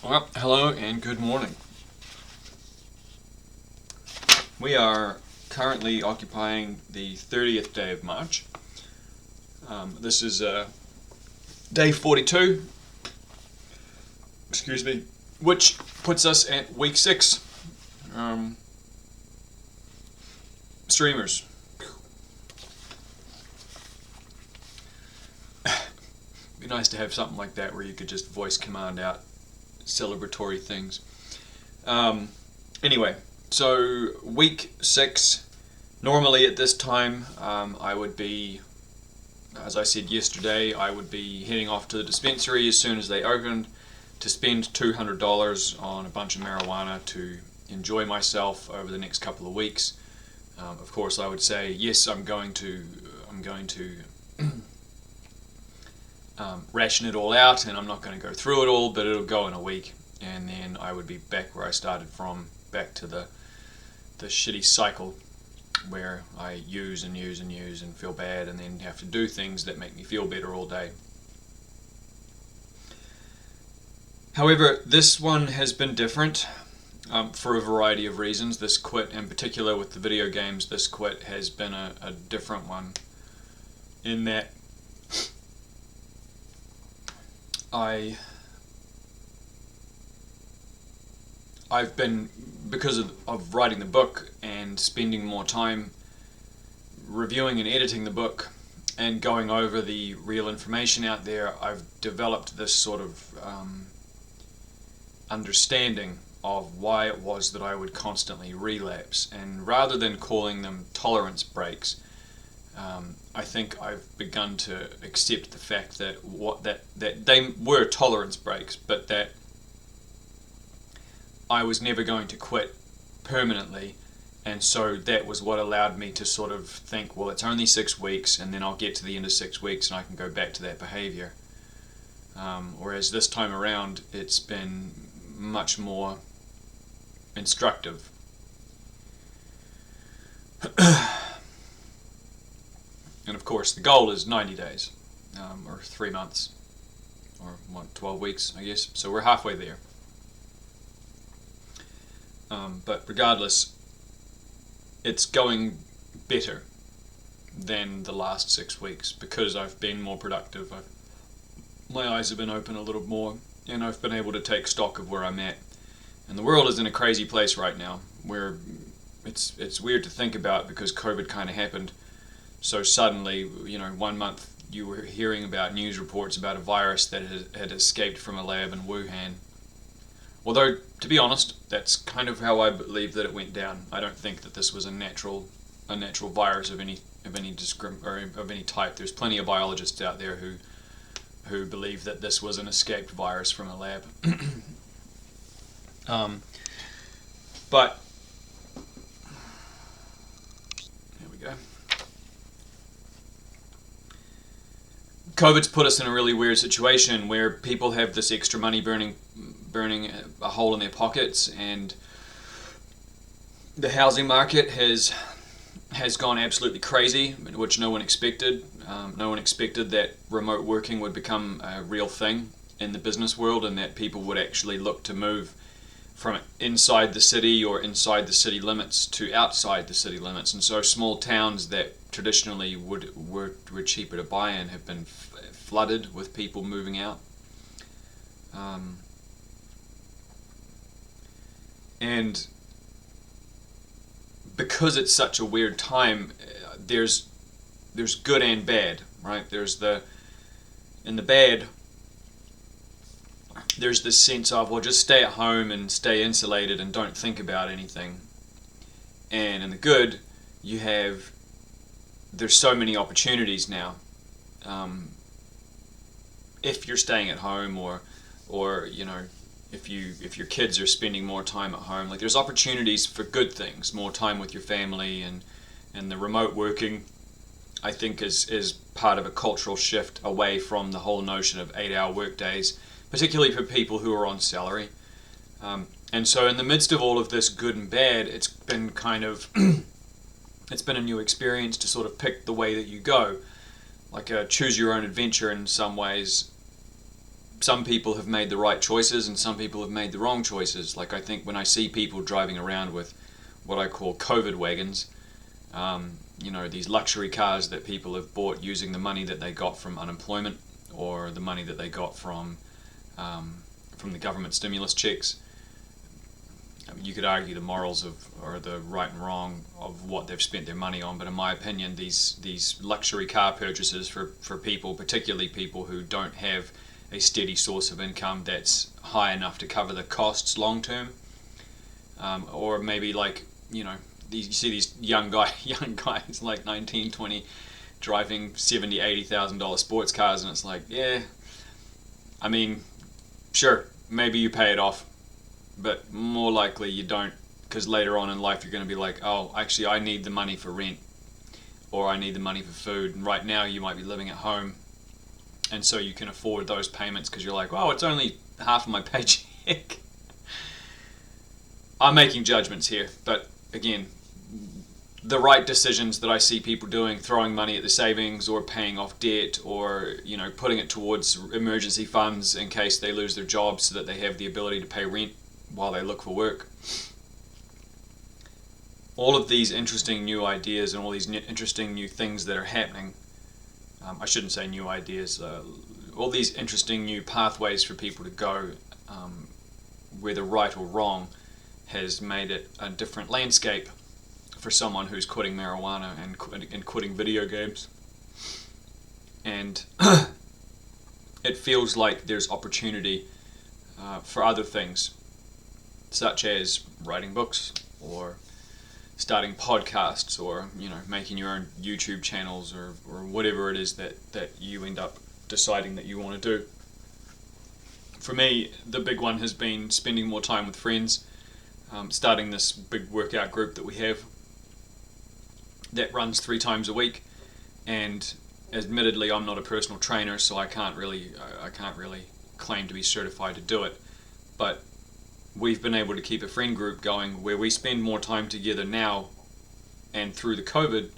Well, hello and good morning. We are currently occupying the 30th day of March. This is day 42, excuse me, which puts us at week 6. Streamers. Be nice to have something like that where you could just voice command out celebratory things. Anyway, so week 6, normally at this time I would be, as I said yesterday, I would be heading off to the dispensary as soon as they opened to spend $200 on a bunch of marijuana to enjoy myself over the next couple of weeks. Of course, I would say yes. I'm going to ration it all out, and I'm not going to go through it all, but it'll go in a week, and then I would be back where I started from, back to the shitty cycle where I use and use and use and feel bad, and then have to do things that make me feel better all day. However, this one has been different for a variety of reasons. This quit, in particular with the video games, this quit has been a different one in that I've been, because of writing the book and spending more time reviewing and editing the book and going over the real information out there, I've developed this sort of understanding of why it was that I would constantly relapse. And rather than calling them tolerance breaks, I think I've begun to accept the fact that that they were tolerance breaks, but that I was never going to quit permanently, and so that was what allowed me to sort of think, well, it's only 6 weeks, and then I'll get to the end of 6 weeks and I can go back to that behavior. Whereas this time around, it's been much more instructive. And of course, the goal is 90 days, or 3 months, or 12 weeks, I guess. So we're halfway there. But regardless, it's going better than the last 6 weeks because I've been more productive. My eyes have been open a little more, and I've been able to take stock of where I'm at. And the world is in a crazy place right now, where it's weird to think about because COVID kind of happened so suddenly. 1 month you were hearing about news reports about a virus that had escaped from a lab in Wuhan. Although, to be honest, that's kind of how I believe that it went down. I don't think that this was a natural virus of any type. There's plenty of biologists out there who believe that this was an escaped virus from a lab. But here we go. COVID's put us in a really weird situation where people have this extra money burning a hole in their pockets, and the housing market has gone absolutely crazy, which no one expected. No one expected that remote working would become a real thing in the business world, and that people would actually look to move from inside the city or inside the city limits to outside the city limits. And so small towns that traditionally were cheaper to buy in have been flooded with people moving out. And because it's such a weird time, there's good and bad, right? In the bad, there's this sense of, well, just stay at home and stay insulated and don't think about anything. And in the good, there's so many opportunities now. If you're staying at home, or if your kids are spending more time at home, like, there's opportunities for good things, more time with your family, and the remote working, I think, is part of a cultural shift away from the whole notion of 8-hour workdays, particularly for people who are on salary. And so in the midst of all of this good and bad, it's been kind of it's been a new experience to sort of pick the way that you go, like a choose your own adventure in some ways. some people have made the right choices and some people have made the wrong choices. Like, I think when I see people driving around with what I call COVID wagons, these luxury cars that people have bought using the money that they got from unemployment or the money that they got from the government stimulus checks. I mean, you could argue the morals or the right and wrong of what they've spent their money on, but in my opinion, these luxury car purchases for people, particularly people who don't have a steady source of income that's high enough to cover the costs long term, or maybe you see these young guys like 19, 20 driving $70,000, $80,000 sports cars, and it's like, yeah, I mean, sure, maybe you pay it off, but more likely you don't, because later on in life you're going to be like, oh, actually I need the money for rent, or I need the money for food, and right now you might be living at home, and so you can afford those payments because you're like, oh, it's only half of my paycheck. I'm making judgments here, but again, the right decisions that I see people doing, throwing money at the savings or paying off debt, or putting it towards emergency funds in case they lose their jobs so that they have the ability to pay rent while they look for work. All of these interesting new ideas and all these interesting new things that are happening, I shouldn't say new ideas, all these interesting new pathways for people to go, whether right or wrong, has made it a different landscape for someone who's quitting marijuana and quitting video games. And it feels like there's opportunity for other things, such as writing books or starting podcasts, or making your own YouTube channels, or whatever it is that you end up deciding that you want to do. For me, the big one has been spending more time with friends, starting this big workout group that we have that runs 3 times a week. And admittedly, I'm not a personal trainer, so I can't really claim to be certified to do it, but we've been able to keep a friend group going where we spend more time together now and through the COVID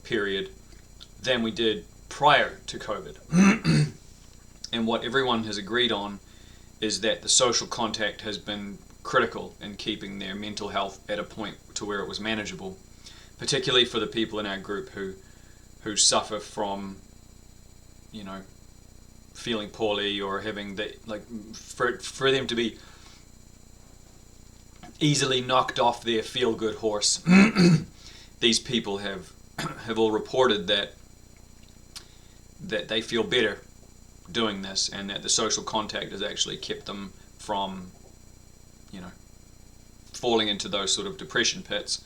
period than we did prior to COVID. And what everyone has agreed on is that the social contact has been critical in keeping their mental health at a point to where it was manageable, particularly for the people in our group who suffer from feeling poorly, or having for them to be easily knocked off their feel-good horse. These people have all reported that they feel better doing this, and that the social contact has actually kept them from falling into those sort of depression pits.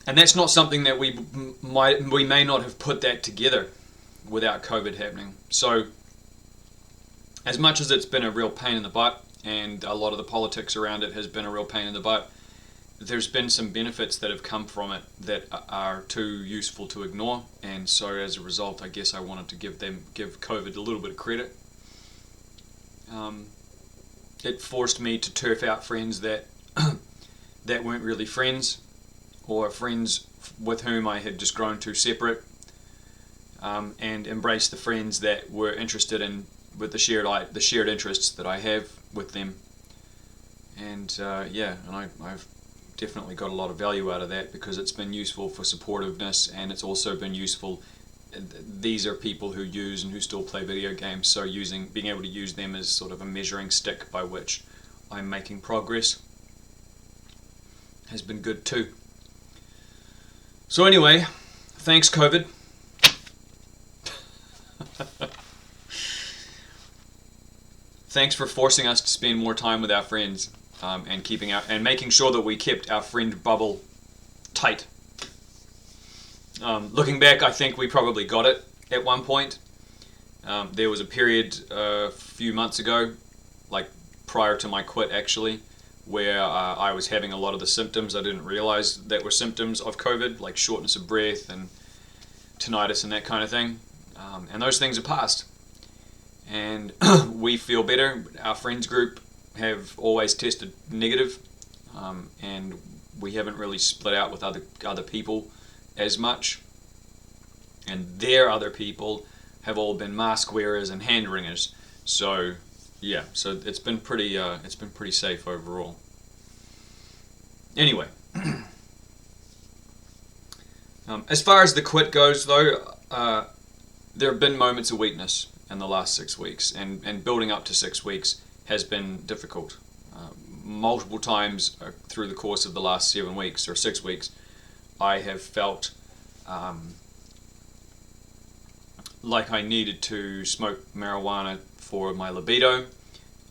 And that's not something that we may not have put that together without COVID happening. So as much as it's been a real pain in the butt, and a lot of the politics around it has been a real pain in the butt, there's been some benefits that have come from it that are too useful to ignore. And so as a result, I guess I wanted to give COVID a little bit of credit. It forced me to turf out friends that that weren't really friends, or friends with whom I had just grown too separate, and embrace the friends that were interested in with the shared interests that I have with them. And I've definitely got a lot of value out of that, because it's been useful for supportiveness, and it's also been useful. These are people who use and who still play video games, so being able to use them as sort of a measuring stick by which I'm making progress has been good too. So anyway, thanks COVID. Thanks for forcing us to spend more time with our friends, and making sure that we kept our friend bubble tight. Looking back, I think we probably got it at one point. There was a period a few months ago, like prior to my quit actually, where I was having a lot of the symptoms I didn't realize that were symptoms of COVID, like shortness of breath and tinnitus and that kind of thing. And those things are past. And we feel better. Our friends group have always tested negative, and we haven't really split out with other people as much. And their other people have all been mask wearers and hand wringers. So yeah, so it's been pretty safe overall. Anyway, as far as the quit goes, though, there have been moments of weakness in the last 6 weeks, and building up to 6 weeks has been difficult. Multiple times through the course of the last 7 weeks or 6 weeks, I have felt like I needed to smoke marijuana for my libido,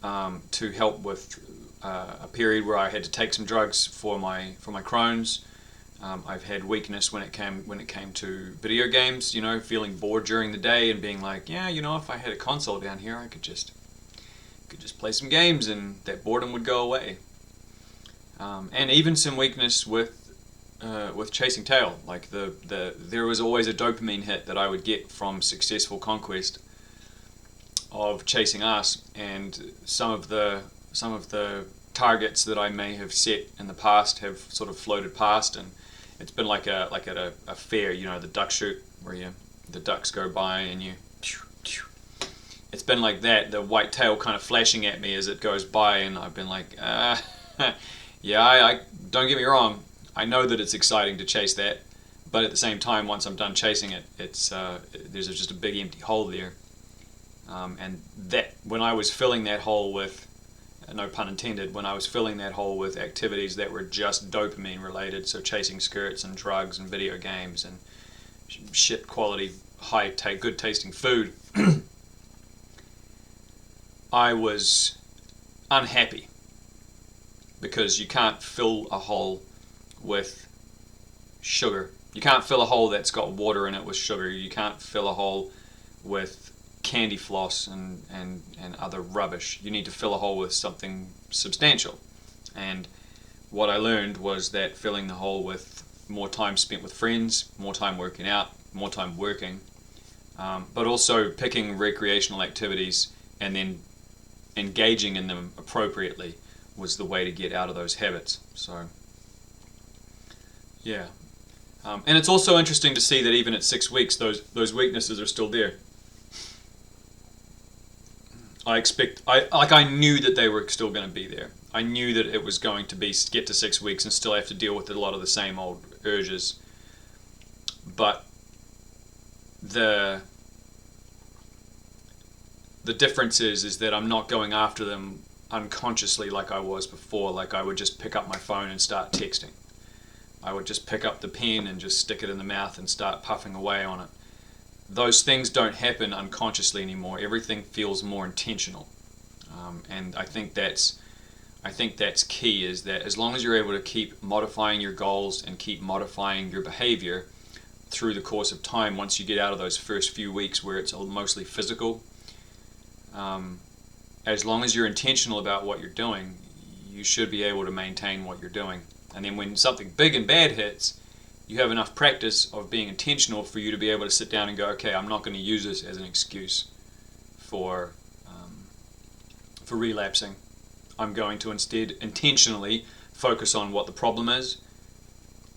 to help with a period where I had to take some drugs for my Crohn's. I've had weakness when it came to video games. Feeling bored during the day and being like, yeah, if I had a console down here, I could just play some games and that boredom would go away. And even some weakness with chasing tail. Like there was always a dopamine hit that I would get from successful conquest of chasing ass, and some of the targets that I may have set in the past have sort of floated past, and it's been like at a fair, the duck shoot where the ducks go by and you. It's been like that, the white tail kind of flashing at me as it goes by, and I've been like, yeah, I don't get me wrong, I know that it's exciting to chase that, but at the same time, once I'm done chasing it, it's there's just a big empty hole there. And that when I was filling that hole with, no pun intended, when I was filling that hole with activities that were just dopamine related, so chasing skirts and drugs and video games and shit quality, good tasting food, I was unhappy, because you can't fill a hole with sugar. You can't fill a hole that's got water in it with sugar. You can't fill a hole with candy floss and other rubbish. You need to fill a hole with something substantial. And what I learned was that filling the hole with more time spent with friends, more time working out, more time working, but also picking recreational activities and then engaging in them appropriately was the way to get out of those habits. So yeah, and it's also interesting to see that even at 6 weeks, those weaknesses are still there. I knew that they were still going to be there. I knew that it was going to get to 6 weeks and still have to deal with a lot of the same old urges. But the difference is that I'm not going after them unconsciously like I was before. Like I would just pick up my phone and start texting. I would just pick up the pen and just stick it in the mouth and start puffing away on it. Those things don't happen unconsciously anymore. Everything feels more intentional, and I think that's key. Is that as long as you're able to keep modifying your goals and keep modifying your behavior through the course of time, once you get out of those first few weeks where it's mostly physical, as long as you're intentional about what you're doing, you should be able to maintain what you're doing. And then when something big and bad hits, you have enough practice of being intentional for you to be able to sit down and go, okay, I'm not going to use this as an excuse for relapsing. I'm going to instead intentionally focus on what the problem is,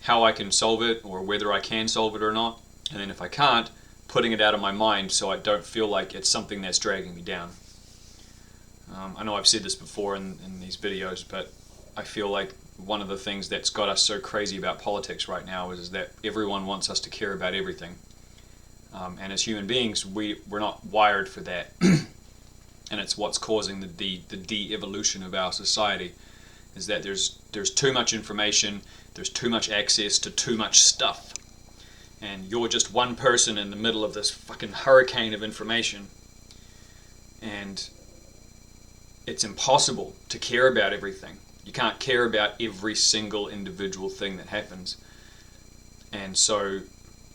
how I can solve it, or whether I can solve it or not, and then if I can't, putting it out of my mind so I don't feel like it's something that's dragging me down. I know I've said this before in these videos, but I feel like one of the things that's got us so crazy about politics right now is that everyone wants us to care about everything. And as human beings, we're not wired for that. And it's what's causing the de-evolution of our society, is that there's too much information, there's too much access to too much stuff. And you're just one person in the middle of this fucking hurricane of information. And it's impossible to care about everything. You can't care about every single individual thing that happens. And so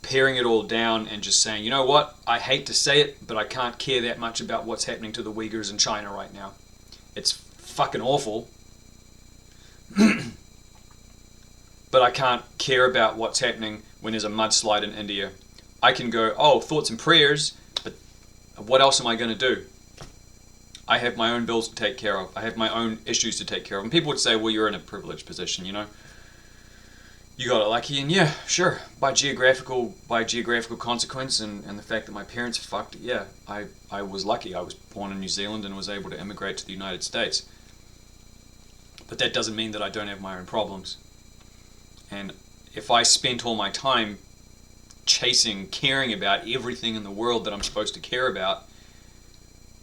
paring it all down and just saying, you know what, I hate to say it, but I can't care that much about what's happening to the Uyghurs in China right now. It's fucking awful. But I can't care about what's happening when there's a mudslide in India. I can go, oh, thoughts and prayers, but what else am I going to do? I have my own bills to take care of. I have my own issues to take care of. And people would say, well, you're in a privileged position, you got it lucky, and yeah, sure. By geographical consequence, and the fact that my parents fucked, yeah, I was lucky. I was born in New Zealand and was able to immigrate to the United States. But that doesn't mean that I don't have my own problems. And if I spent all my time caring about everything in the world that I'm supposed to care about,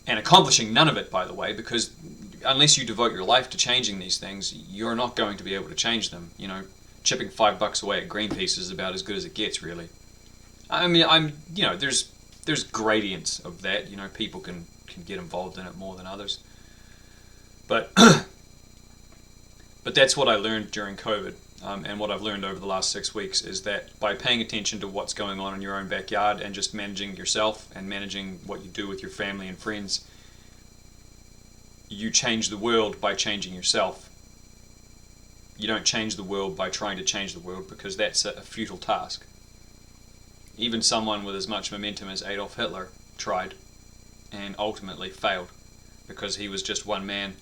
and accomplishing none of it, by the way, because unless you devote your life to changing these things, you're not going to be able to change them. You know, chipping $5 away at Greenpeace is about as good as it gets, really. I mean, there's gradients of that. You know, people can get involved in it more than others. But but that's what I learned during COVID, and what I've learned over the last 6 weeks is that by paying attention to what's going on in your own backyard and just managing yourself and managing what you do with your family and friends, you change the world by changing yourself. You don't change the world by trying to change the world, because that's a futile task. Even someone with as much momentum as Adolf Hitler tried and ultimately failed, because he was just one man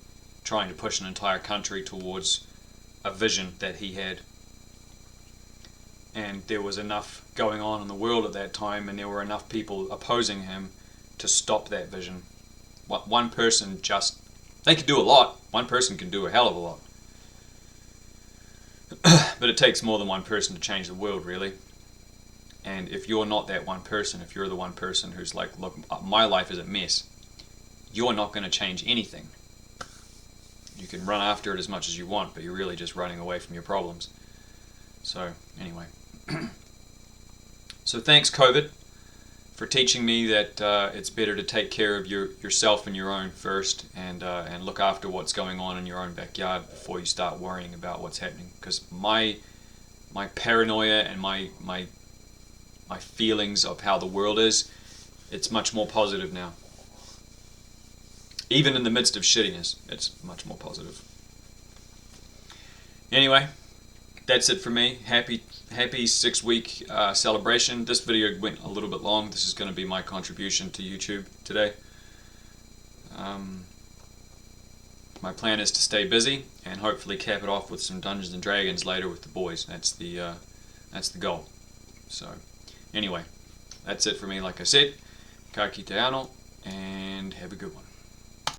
trying to push an entire country towards a vision that he had. And there was enough going on in the world at that time, and there were enough people opposing him to stop that vision. One person they could do a lot. One person can do a hell of a lot. But it takes more than one person to change the world, really. And if you're not that one person, if you're the one person who's like, look, my life is a mess, you're not going to change anything. You can run after it as much as you want, but you're really just running away from your problems. So, anyway. So thanks, COVID, for teaching me that it's better to take care of yourself and your own first, and look after what's going on in your own backyard before you start worrying about what's happening. Because my paranoia and my feelings of how the world is, it's much more positive now. Even in the midst of shittiness, it's much more positive. Anyway, that's it for me. Happy 6-week celebration. This video went a little bit long. This is going to be my contribution to YouTube today. My plan is to stay busy and hopefully cap it off with some Dungeons and Dragons later with the boys. That's the goal. So, anyway, that's it for me. Like I said, ka kite ano, and have a good one.